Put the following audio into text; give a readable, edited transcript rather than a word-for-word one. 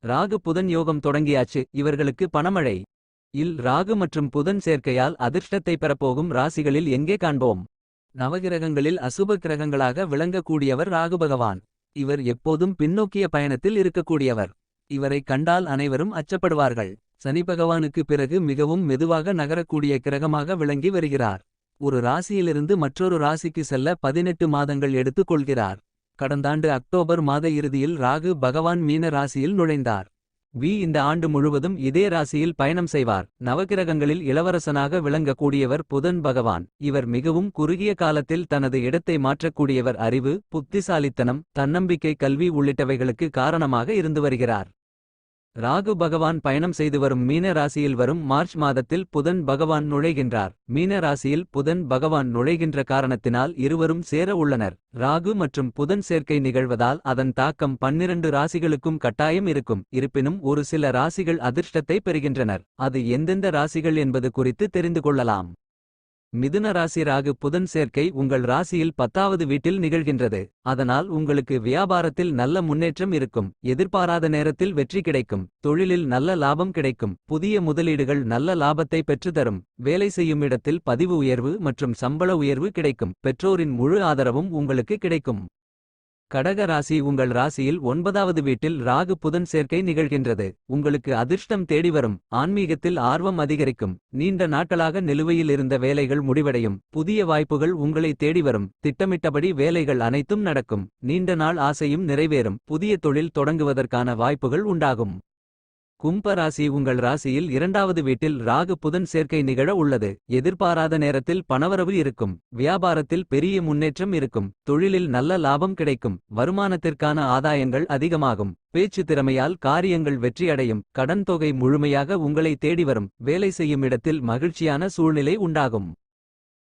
ராகு புதன் யோகம் தொடங்கியாச்சு, இவர்களுக்கு பணமழை. ராகு மற்றும் புதன் சேர்க்கையால் அதிர்ஷ்டத்தை பெறப்போகும் ராசிகளில் எங்கே காண்போம்? நவகிரகங்களில் அசுப கிரகங்களாக விளங்கக்கூடியவர் ராகு பகவான். இவர் எப்போதும் பின்னோக்கிய பயணத்தில் இருக்கக்கூடியவர். இவரை கண்டால் அனைவரும் அச்சப்படுவார்கள். சனி பகவானுக்கு பிறகு மிகவும் மெதுவாக நகரக்கூடிய கிரகமாக விளங்கி வருகிறார். ஒரு ராசியிலிருந்து மற்றொரு ராசிக்கு செல்ல 18 மாதங்கள் எடுத்துக் கொள்கிறார். கடந்தாண்டு அக்டோபர் மாத இறுதியில் ராகு பகவான் மீன ராசியில் நுழைந்தார். இந்த ஆண்டு முழுவதும் இதே ராசியில் பயணம் செய்வார். நவகிரகங்களில் இளவரசனாக விளங்கக்கூடியவர் புதன் பகவான். இவர் மிகவும் குறுகிய காலத்தில் தனது இடத்தை மாற்றக்கூடியவர். அறிவு, புத்திசாலித்தனம், தன்னம்பிக்கை, கல்வி உள்ளிட்டவைகளுக்கு காரணமாக இருந்து வருகிறார். ராகு பகவான் பயணம் செய்து வரும் மீன ராசியில் வரும் மார்ச் மாதத்தில் புதன் பகவான் நுழைகின்றார். மீன ராசியில் புதன் பகவான் நுழைகின்ற காரணத்தினால் இருவரும் சேர உள்ளனர். ராகு மற்றும் புதன் சேர்க்கை நிகழ்வதால் அதன் தாக்கம் 12 ராசிகளுக்கும் கட்டாயம் இருக்கும். இருப்பினும் ஒரு சில ராசிகள் அதிர்ஷ்டத்தை பெறுகின்றனர். அது எந்தெந்த ராசிகள் என்பது குறித்து தெரிந்து கொள்ளலாம். மிதுன ராசி ராகு புதன் சேர்க்கை உங்கள் ராசியில் 10வது வீட்டில் நிகழ்கின்றது. அதனால் உங்களுக்கு வியாபாரத்தில் நல்ல முன்னேற்றம் இருக்கும். எதிர்பாராத நேரத்தில் வெற்றி கிடைக்கும். தொழிலில் நல்ல லாபம் கிடைக்கும். புதிய முதலீடுகள் நல்ல லாபத்தை பெற்றுத்தரும். வேலை செய்யும் இடத்தில் பதிவு உயர்வு மற்றும் சம்பள உயர்வு கிடைக்கும். பெற்றோரின் முழு ஆதரவும் உங்களுக்கு கிடைக்கும். கடக ராசி உங்கள் ராசியில் 9வது வீட்டில் ராகு புதன் சேர்க்கை நிகழ்கின்றது. உங்களுக்கு அதிர்ஷ்டம் தேடி வரும். ஆன்மீகத்தில் ஆர்வம் அதிகரிக்கும். நீண்ட நாட்களாக நிலுவையில் இருந்த வேலைகள் முடிவடையும். புதிய வாய்ப்புகள் உங்களை தேடி வரும். திட்டமிட்டபடி வேலைகள் அனைத்தும் நடக்கும். நீண்ட நாள் ஆசையும் நிறைவேறும். புதிய தொழில் தொடங்குவதற்கான வாய்ப்புகள் உண்டாகும். கும்ப ராசி உங்கள் ராசியில் 2வது வீட்டில் ராகு புதன் சேர்க்கை நிகழ உள்ளது. எதிர்பாராத நேரத்தில் பணவரவு இருக்கும். வியாபாரத்தில் பெரிய முன்னேற்றம் இருக்கும். தொழிலில் நல்ல லாபம் கிடைக்கும். வருமானத்திற்கான ஆதாயங்கள் அதிகமாகும். பேச்சு திறமையால் காரியங்கள் வெற்றியடையும். கடன் தொகை முழுமையாக உங்களை தேடி வரும். வேலை செய்யும் இடத்தில் மகிழ்ச்சியான சூழ்நிலை உண்டாகும்.